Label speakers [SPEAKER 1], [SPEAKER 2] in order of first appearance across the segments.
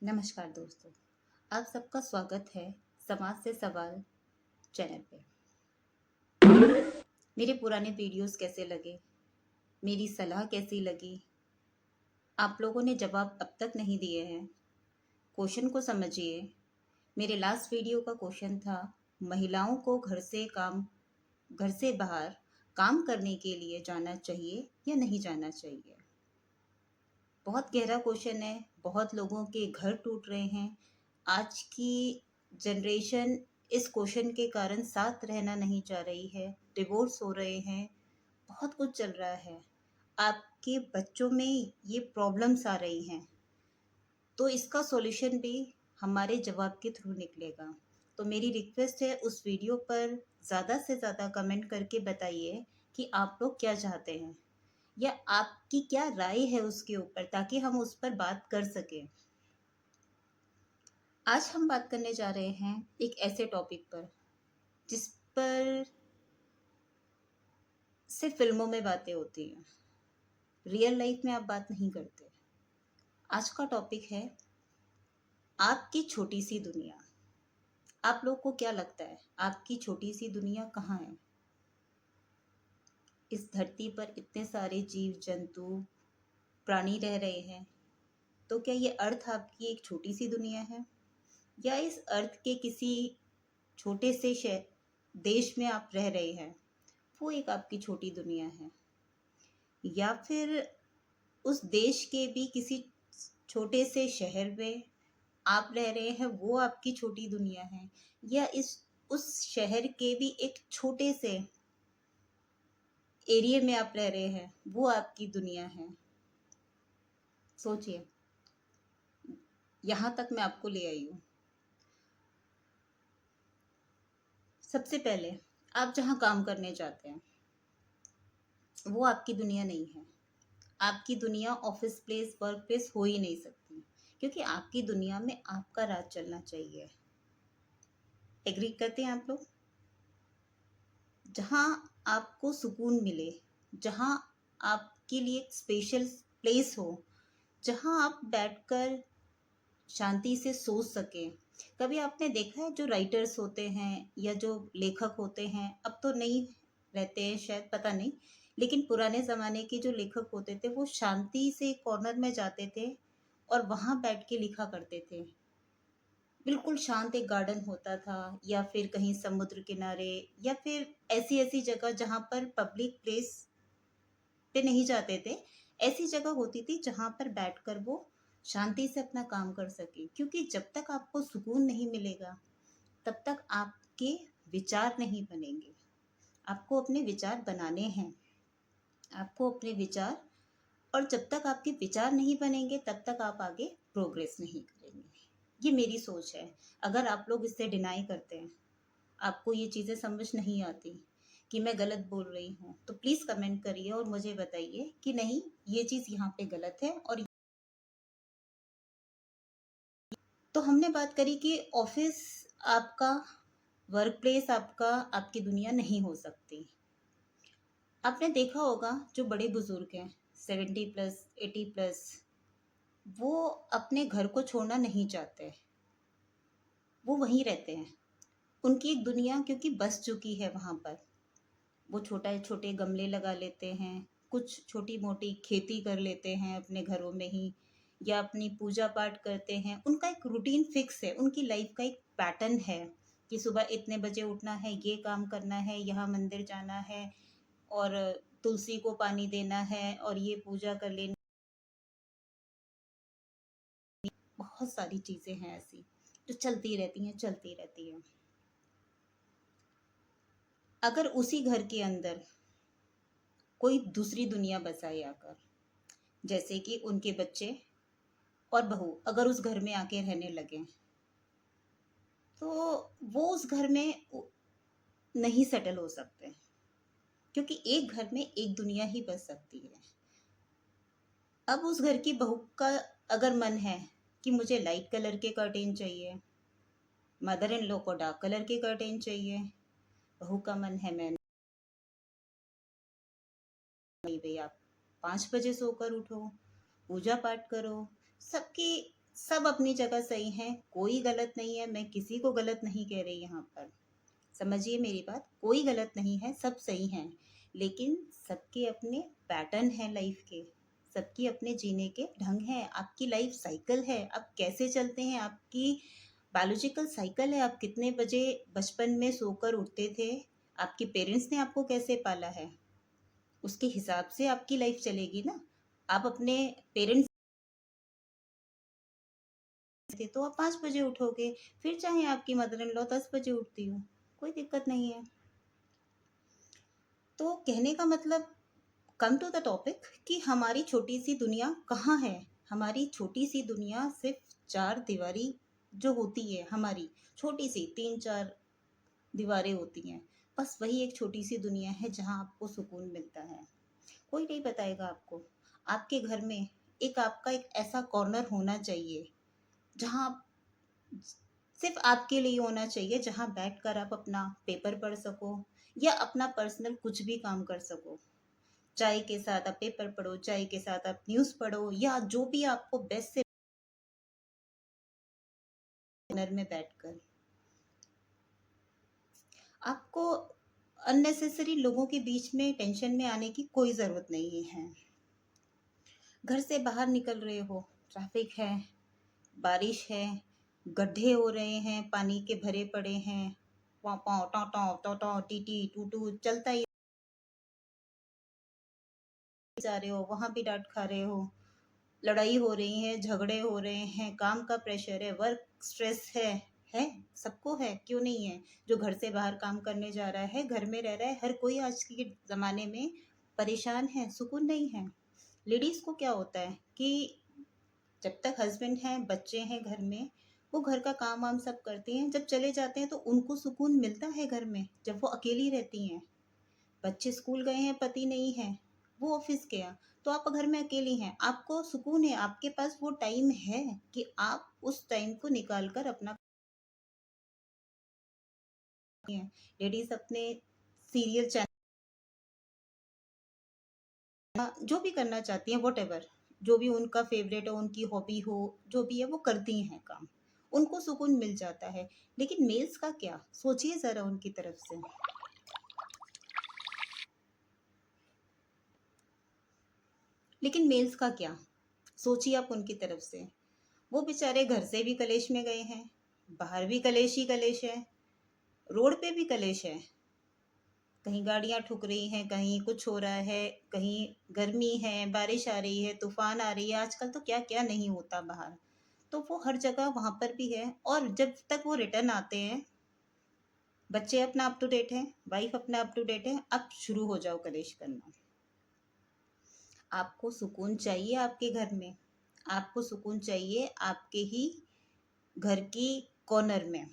[SPEAKER 1] नमस्कार दोस्तों। आप सबका स्वागत है समाज से सवाल चैनल पे। मेरे पुराने वीडियोस कैसे लगे, मेरी सलाह कैसी लगी? आप लोगों ने जवाब अब तक नहीं दिए हैं। क्वेश्चन को समझिए। मेरे लास्ट वीडियो का क्वेश्चन था, महिलाओं को घर से बाहर काम करने के लिए जाना चाहिए या नहीं जाना चाहिए। बहुत गहरा क्वेश्चन है। बहुत लोगों के घर टूट रहे हैं। आज की जनरेशन इस क्वेश्चन के कारण साथ रहना नहीं चाह रही है, डिवोर्स हो रहे हैं, बहुत कुछ चल रहा है। आपके बच्चों में ये प्रॉब्लम्स आ रही हैं, तो इसका सॉल्यूशन भी हमारे जवाब के थ्रू निकलेगा। तो मेरी रिक्वेस्ट है, उस वीडियो पर ज़्यादा से ज़्यादा कमेंट करके बताइए कि आप लोग क्या चाहते हैं या आपकी क्या राय है उसके ऊपर, ताकि हम उस पर बात कर सकें। आज हम बात करने जा रहे हैं एक ऐसे टॉपिक पर जिस पर सिर्फ फिल्मों में बातें होती हैं, रियल लाइफ में आप बात नहीं करते। आज का टॉपिक है आपकी छोटी सी दुनिया। आप लोग को क्या लगता है, आपकी छोटी सी दुनिया कहाँ है? इस धरती पर इतने सारे जीव जंतु प्राणी रह रहे हैं, तो क्या ये अर्थ आपकी एक छोटी सी दुनिया है, या इस अर्थ के किसी छोटे से देश में आप रह रहे हैं, वो एक आपकी छोटी दुनिया है? या फिर उस देश के भी किसी छोटे से शहर में आप रह रहे हैं, वो आपकी छोटी दुनिया है? या इस उस शहर के भी एक छोटे से एरिया में आप रह रहे हैं, वो आपकी दुनिया है? सोचिए। यहाँ तक मैं आपको ले आई हूँ। सबसे पहले, आप जहाँ काम करने जाते हैं वो आपकी दुनिया नहीं है। आपकी दुनिया ऑफिस प्लेस, वर्क प्लेस हो ही नहीं सकती, क्योंकि आपकी दुनिया में आपका राज चलना चाहिए। एग्री करते हैं आप लोग? जहाँ आपको सुकून मिले, जहाँ आपके लिए एक स्पेशल प्लेस हो, जहाँ आप बैठकर शांति से सोच सकें। कभी आपने देखा है, जो राइटर्स होते हैं या जो लेखक होते हैं, अब तो नहीं रहते हैं शायद, पता नहीं, लेकिन पुराने ज़माने के जो लेखक होते थे वो शांति से कॉर्नर में जाते थे और वहाँ बैठ के लिखा करते थे। बिल्कुल शांत एक गार्डन होता था, या फिर कहीं समुद्र किनारे, या फिर ऐसी ऐसी जगह जहाँ पर पब्लिक प्लेस पे नहीं जाते थे। ऐसी जगह होती थी जहाँ पर बैठकर वो शांति से अपना काम कर सके, क्योंकि जब तक आपको सुकून नहीं मिलेगा तब तक आपके विचार नहीं बनेंगे। आपको अपने विचार बनाने हैं, आपको अपने विचार, और जब तक आपके विचार नहीं बनेंगे तब तक आप आगे प्रोग्रेस नहीं करेंगे। ये मेरी सोच है। अगर आप लोग इससे डिनाई करते हैं, आपको ये चीज़ें समझ नहीं आती कि मैं गलत बोल रही हूँ, तो प्लीज़ कमेंट करिए और मुझे बताइए कि नहीं, ये चीज़ यहाँ पे गलत है। और तो हमने बात करी कि ऑफिस आपका, वर्क प्लेस आपका, आपकी दुनिया नहीं हो सकती। आपने देखा होगा, जो बड़े बुजुर्ग हैं, 70+, 80+, वो अपने घर को छोड़ना नहीं चाहते, वो वहीं रहते हैं। उनकी एक दुनिया क्योंकि बस चुकी है वहाँ पर। वो छोटा छोटे गमले लगा लेते हैं, कुछ छोटी मोटी खेती कर लेते हैं अपने घरों में ही, या अपनी पूजा पाठ करते हैं। उनका एक रूटीन फिक्स है, उनकी लाइफ का एक पैटर्न है कि सुबह इतने बजे उठना है, ये काम करना है, यहाँ मंदिर जाना है, और तुलसी को पानी देना है, और ये पूजा कर लेनी। बहुत सारी चीज़ें हैं ऐसी जो चलती रहती हैं, चलती रहती हैं। अगर उसी घर के अंदर कोई दूसरी दुनिया बसाए आकर, जैसे कि उनके बच्चे और बहू अगर उस घर में आके रहने लगे, तो वो उस घर में नहीं सेटल हो सकते, क्योंकि एक घर में एक दुनिया ही बस सकती है। अब उस घर की बहू का अगर मन है कि मुझे लाइट कलर के कर्टेन चाहिए, मदर इन लॉ को डार्क कलर के कर्टेन चाहिए, बहू का मन है मैं नहीं, भाई आप 5 बजे सोकर उठो, पूजा पाठ करो। सबकी सब अपनी जगह सही हैं, कोई गलत नहीं है, मैं किसी को गलत नहीं कह रही यहाँ पर। समझिए मेरी बात, कोई गलत नहीं है, सब सही हैं। लेकिन सबके अपने पैटर्न हैं लाइफ के, सबकी अपने जीने के ढंग हैं। आपकी लाइफ साइकिल है, आप कैसे चलते हैं, आपकी बायोलॉजिकल साइकिल है। आप कितने बजे बचपन में सोकर उठते थे, आपके पेरेंट्स ने आपको कैसे पाला है, उसके हिसाब से आपकी लाइफ चलेगी ना। आप अपने पेरेंट्स थे तो आप 5 बजे उठोगे, फिर चाहे आपकी मदर इन लॉ 10 बजे उठती हो, कोई दिक्कत नहीं है। तो कहने का मतलब, कम टू द टॉपिक, कि हमारी छोटी सी दुनिया कहाँ है। हमारी छोटी सी दुनिया सिर्फ चार दीवारी जो होती है, हमारी छोटी सी 3-4 दीवारें होती हैं, बस वही एक छोटी सी दुनिया है जहाँ आपको सुकून मिलता है। कोई नहीं बताएगा आपको। आपके घर में एक आपका एक ऐसा कॉर्नर होना चाहिए जहाँ आप, सिर्फ आपके लिए होना चाहिए, जहाँ बैठकर आप अपना पेपर पढ़ सको या अपना पर्सनल कुछ भी काम कर सको। चाय के साथ आप पेपर पढ़ो, चाय के साथ आप न्यूज़ पढ़ो, या जो भी आपको बेस्ट से कॉर्नर में बैठकर। आपको अननेसेसरी लोगों के बीच में टेंशन में आने की कोई ज़रूरत नहीं है। घर से बाहर निकल रहे हो, ट्रैफिक है, बारिश है, गड्ढे हो रहे हैं, पानी के भरे पड़े हैं, पाँव पाँव टॉ टॉ टॉ टॉ टी टी टू टू चलता ही जा रहे हो, वहां भी डांट खा रहे हो, लड़ाई हो रही है, झगड़े हो रहे हैं, काम का प्रेशर है, वर्क स्ट्रेस है, सबको है, क्यों नहीं है। जो घर से बाहर काम करने जा रहा है, घर में रह रहा है, हर कोई आज के ज़माने में परेशान है, सुकून नहीं है। लेडीज़ को क्या होता है कि जब तक हस्बैंड हैं, बच्चे हैं घर में, वो घर का काम वाम सब करती हैं। जब चले जाते हैं तो उनको सुकून मिलता है घर में, जब वो अकेली रहती हैं। बच्चे स्कूल गए हैं, पति नहीं है, वो ऑफिस गया, तो आप घर में अकेली हैं, आपको सुकून है, आपके पास वो टाइम है कि आप उस टाइम को निकाल कर अपना लेडीज अपने सीरियल चैनल जो भी करना चाहती हैं, वॉट एवर, जो भी उनका फेवरेट हो, उनकी हॉबी हो, जो भी है वो करती हैं काम, उनको सुकून मिल जाता है। लेकिन मेल्स का क्या, सोचिए जरा उनकी तरफ से। लेकिन मेल्स का क्या, सोचिए आप उनकी तरफ से। वो बेचारे घर से भी कलेश में गए हैं, बाहर भी कलेश ही कलेश है, रोड पे भी कलेश है, कहीं गाड़ियां ठुक रही हैं, कहीं कुछ हो रहा है, कहीं गर्मी है, बारिश आ रही है, तूफान आ रही है, आजकल तो क्या क्या नहीं होता बाहर। तो वो हर जगह वहां पर भी है, और जब तक वो रिटर्न आते हैं, बच्चे अपना अप टू डेट है, वाइफ अपना अप टू डेट है, अब शुरू हो जाओ कलेश करना। आपको सुकून चाहिए आपके घर में, आपको सुकून चाहिए आपके ही घर की कॉर्नर में।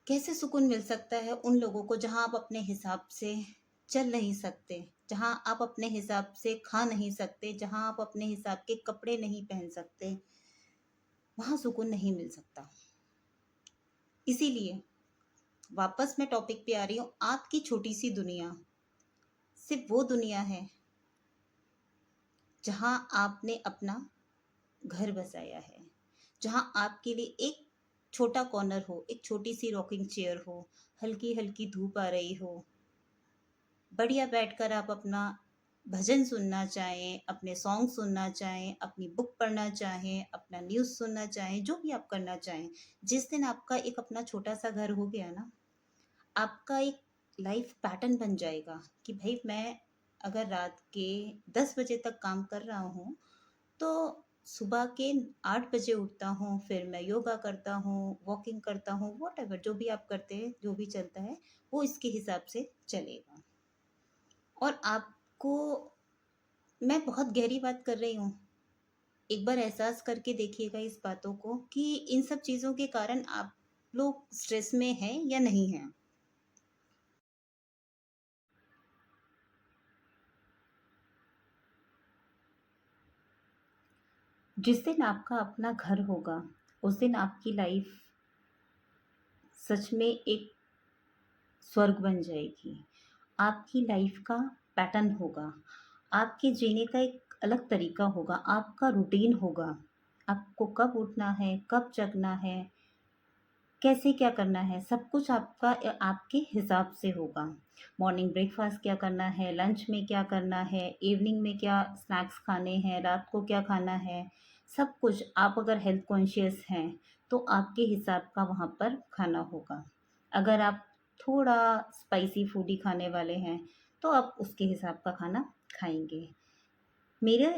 [SPEAKER 1] कैसे सुकून मिल सकता है उन लोगों को जहां आप अपने हिसाब से चल नहीं सकते, जहां आप अपने हिसाब से खा नहीं सकते, जहां आप अपने हिसाब के कपड़े नहीं पहन सकते, वहां सुकून नहीं मिल सकता। इसीलिए वापस मैं टॉपिक पे आ रही हूँ, आपकी छोटी सी दुनिया सिर्फ वो दुनिया है जहां आपने अपना घर बसाया है, जहां आपके लिए एक छोटा कॉर्नर हो, एक छोटी सी रॉकिंग चेयर हो, हल्की हल्की धूप आ रही हो, बढ़िया बैठकर आप अपना भजन सुनना चाहें, अपने सॉन्ग सुनना चाहें, अपनी बुक पढ़ना चाहें, अपना न्यूज़ सुनना चाहें, जो भी आप करना चाहें। जिस दिन आपका एक अपना छोटा सा घर हो गया ना, आपका एक लाइफ पैटर्न बन जाएगा कि भाई मैं अगर रात के 10 बजे तक काम कर रहा हूँ, तो सुबह के 8 बजे उठता हूँ, फिर मैं योगा करता हूँ, वॉकिंग करता हूँ, वॉट एवर जो भी आप करते हैं, जो भी चलता है वो इसके हिसाब से चलेगा। और आपको, मैं बहुत गहरी बात कर रही हूँ, एक बार एहसास करके देखिएगा इस बातों को कि इन सब चीज़ों के कारण आप लोग स्ट्रेस में हैं या नहीं हैं। जिस दिन आपका अपना घर होगा, उस दिन आपकी लाइफ सच में एक स्वर्ग बन जाएगी। आपकी लाइफ का पैटर्न होगा, आपके जीने का एक अलग तरीका होगा, आपका रूटीन होगा। आपको कब उठना है, कब जगना है, कैसे क्या करना है, सब कुछ आपका आपके हिसाब से होगा। मॉर्निंग ब्रेकफास्ट क्या करना है, लंच में क्या करना है, इवनिंग में क्या स्नैक्स खाने हैं, रात को क्या खाना है, सब कुछ। आप अगर हेल्थ कॉन्शियस हैं तो आपके हिसाब का वहाँ पर खाना होगा। अगर आप थोड़ा स्पाइसी फूड ही खाने वाले हैं तो आप उसके हिसाब का खाना खाएंगे। मेरे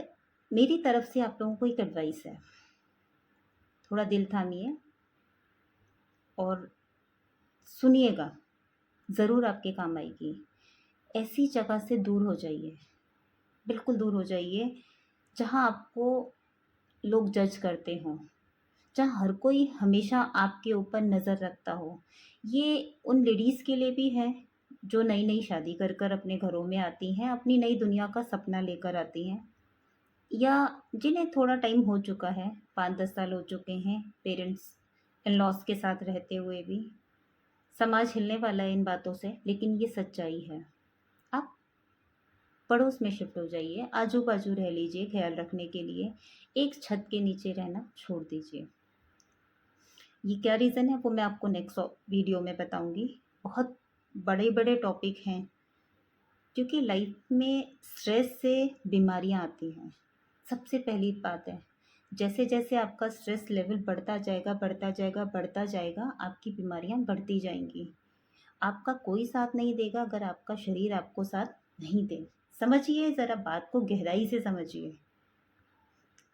[SPEAKER 1] मेरी तरफ से आप लोगों को एक एडवाइस है, थोड़ा दिल थामिए और सुनिएगा, ज़रूर आपके काम आएगी। ऐसी जगह से दूर हो जाइए, बिल्कुल दूर हो जाइए जहाँ आपको लोग जज करते हों, जहाँ हर कोई हमेशा आपके ऊपर नज़र रखता हो। ये उन लेडीज़ के लिए भी है जो नई नई शादी कर कर अपने घरों में आती हैं, अपनी नई दुनिया का सपना लेकर आती हैं, या जिन्हें थोड़ा टाइम हो चुका है, 5-10 साल हो चुके हैं पेरेंट्स इन लॉज के साथ रहते हुए भी। समाज हिलने वाला है इन बातों से, लेकिन ये सच्चाई है। आप पड़ोस में शिफ्ट हो जाइए, आजू बाजू रह लीजिए ख्याल रखने के लिए, एक छत के नीचे रहना छोड़ दीजिए। ये क्या रीज़न है वो मैं आपको नेक्स्ट वीडियो में बताऊंगी। बहुत बड़े बड़े टॉपिक हैं, क्योंकि लाइफ में स्ट्रेस से बीमारियां आती हैं। सबसे पहली बात है, जैसे जैसे आपका स्ट्रेस लेवल बढ़ता जाएगा बढ़ता जाएगा बढ़ता जाएगा, आपकी बीमारियां बढ़ती जाएंगी। आपका कोई साथ नहीं देगा अगर आपका शरीर आपको साथ नहीं दे। समझिए, ज़रा बात को गहराई से समझिए।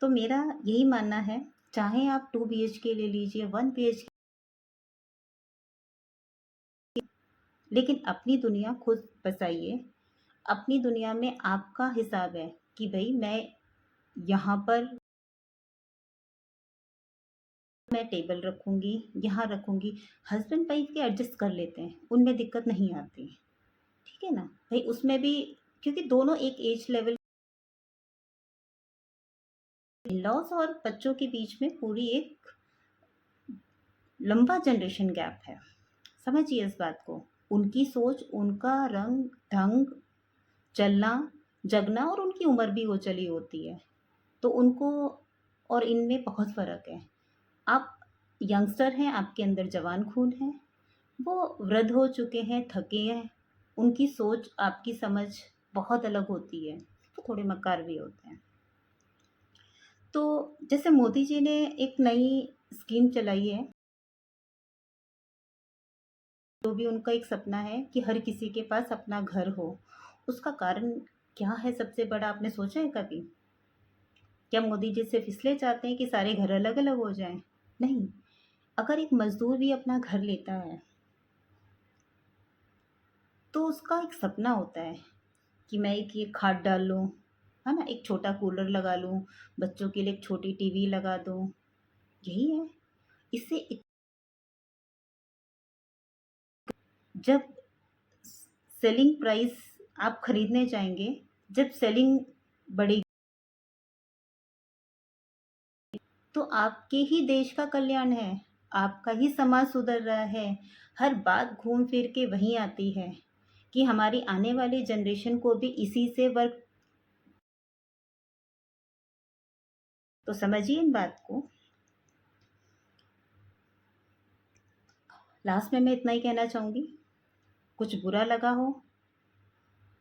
[SPEAKER 1] तो मेरा यही मानना है, चाहे आप 2 BHK ले लीजिए, 1 BHK, लेकिन अपनी दुनिया खुद बसाइए। अपनी दुनिया में आपका हिसाब है कि भाई मैं यहाँ पर मैं टेबल रखूंगी, यहाँ रखूंगी। हस्बैंड वाइफ के एडजस्ट कर लेते हैं, उनमें दिक्कत नहीं आती। ठीक है ना भाई, उसमें भी क्योंकि दोनों एक एज लेवल, लॉस और बच्चों के बीच में पूरी एक लंबा जनरेशन गैप है। समझिए इस बात को। उनकी सोच, उनका रंग ढंग, चलना, जगना, और उनकी उम्र भी वो चली होती है, तो उनको और इनमें बहुत फ़र्क है। आप यंगस्टर हैं, आपके अंदर जवान खून है, वो वृद्ध हो चुके हैं, थके हैं, उनकी सोच आपकी समझ बहुत अलग होती है, वो थोड़े मक्कार भी होते हैं। तो जैसे मोदी जी ने एक नई स्कीम चलाई है, जो भी उनका एक सपना है कि हर किसी के पास अपना घर हो। उसका कारण क्या है सबसे बड़ा, आपने सोचा है कभी? क्या मोदी जी सिर्फ इसलिए चाहते हैं कि सारे घर अलग अलग हो जाएं? नहीं। अगर एक मजदूर भी अपना घर लेता है तो उसका एक सपना होता है कि मैं एक ये खाट डाल लूँ, है ना, एक छोटा कूलर लगा लूँ, बच्चों के लिए एक छोटी टीवी लगा दूँ। यही है। इससे जब सेलिंग प्राइस आप खरीदने जाएंगे, जब सेलिंग बढ़ेगी, तो आपके ही देश का कल्याण है, आपका ही समाज सुधर रहा है। हर बात घूम फिर के वहीं आती है कि हमारी आने वाली जनरेशन को भी इसी से वर्क। तो समझिए इन बात को। लास्ट में मैं इतना ही कहना चाहूँगी, कुछ बुरा लगा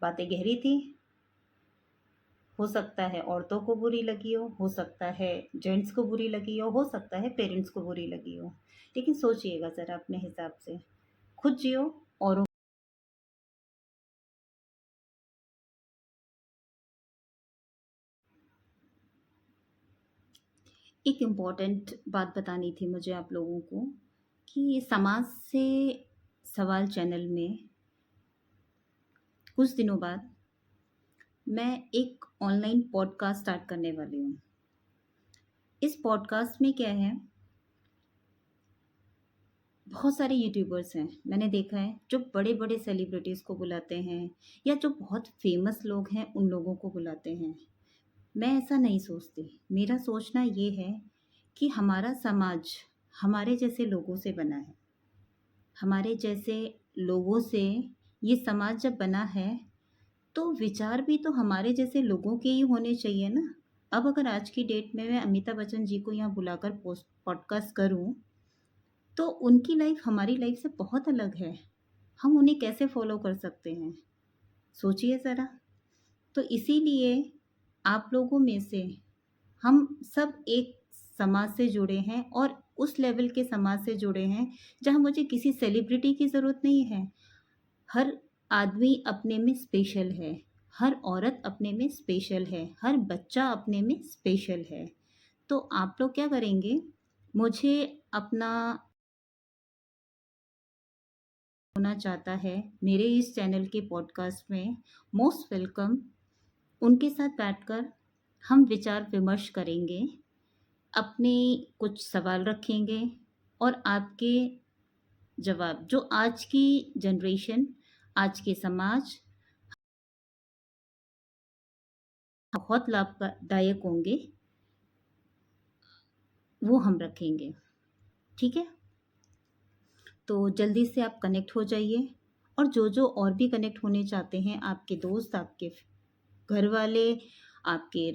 [SPEAKER 1] बातें गहरी थी, हो सकता है औरतों को बुरी लगी हो सकता है जेंट्स को बुरी लगी हो सकता है पेरेंट्स को बुरी लगी हो, लेकिन सोचिएगा ज़रा अपने हिसाब से, खुद जियो और एक इम्पॉर्टेंट बात बतानी थी मुझे आप लोगों को कि समाज से सवाल चैनल में कुछ दिनों बाद मैं एक ऑनलाइन पॉडकास्ट स्टार्ट करने वाली हूँ। इस पॉडकास्ट में क्या है, बहुत सारे यूट्यूबर्स हैं, मैंने देखा है, जो बड़े बड़े सेलिब्रिटीज़ को बुलाते हैं या जो बहुत फेमस लोग हैं उन लोगों को बुलाते हैं। मैं ऐसा नहीं सोचती। मेरा सोचना ये है कि हमारा समाज हमारे जैसे लोगों से बना है। हमारे जैसे लोगों से ये समाज जब बना है तो विचार भी तो हमारे जैसे लोगों के ही होने चाहिए ना। अब अगर आज की डेट में मैं अमिताभ बच्चन जी को यहाँ बुलाकर पोस्ट पॉडकास्ट करूँ, तो उनकी लाइफ हमारी लाइफ से बहुत अलग है। हम उन्हें कैसे फॉलो कर सकते हैं? सोचिए ज़रा। तो इसीलिए आप लोगों में से हम सब एक समाज से जुड़े हैं, और उस लेवल के समाज से जुड़े हैं जहाँ मुझे किसी सेलिब्रिटी की ज़रूरत नहीं है। हर आदमी अपने में स्पेशल है, हर औरत अपने में स्पेशल है, हर बच्चा अपने में स्पेशल है। तो आप लोग क्या करेंगे? मुझे अपना होना चाहता है मेरे इस चैनल के पॉडकास्ट में, मोस्ट वेलकम। उनके साथ बैठकर हम विचार विमर्श करेंगे, अपने कुछ सवाल रखेंगे, और आपके जवाब जो आज की जनरेशन, आज के समाज बहुत लाभदायक होंगे, वो हम रखेंगे। ठीक है? तो जल्दी से आप कनेक्ट हो जाइए, और जो और भी कनेक्ट होने चाहते हैं, आपके दोस्त, आपके घर वाले, आपके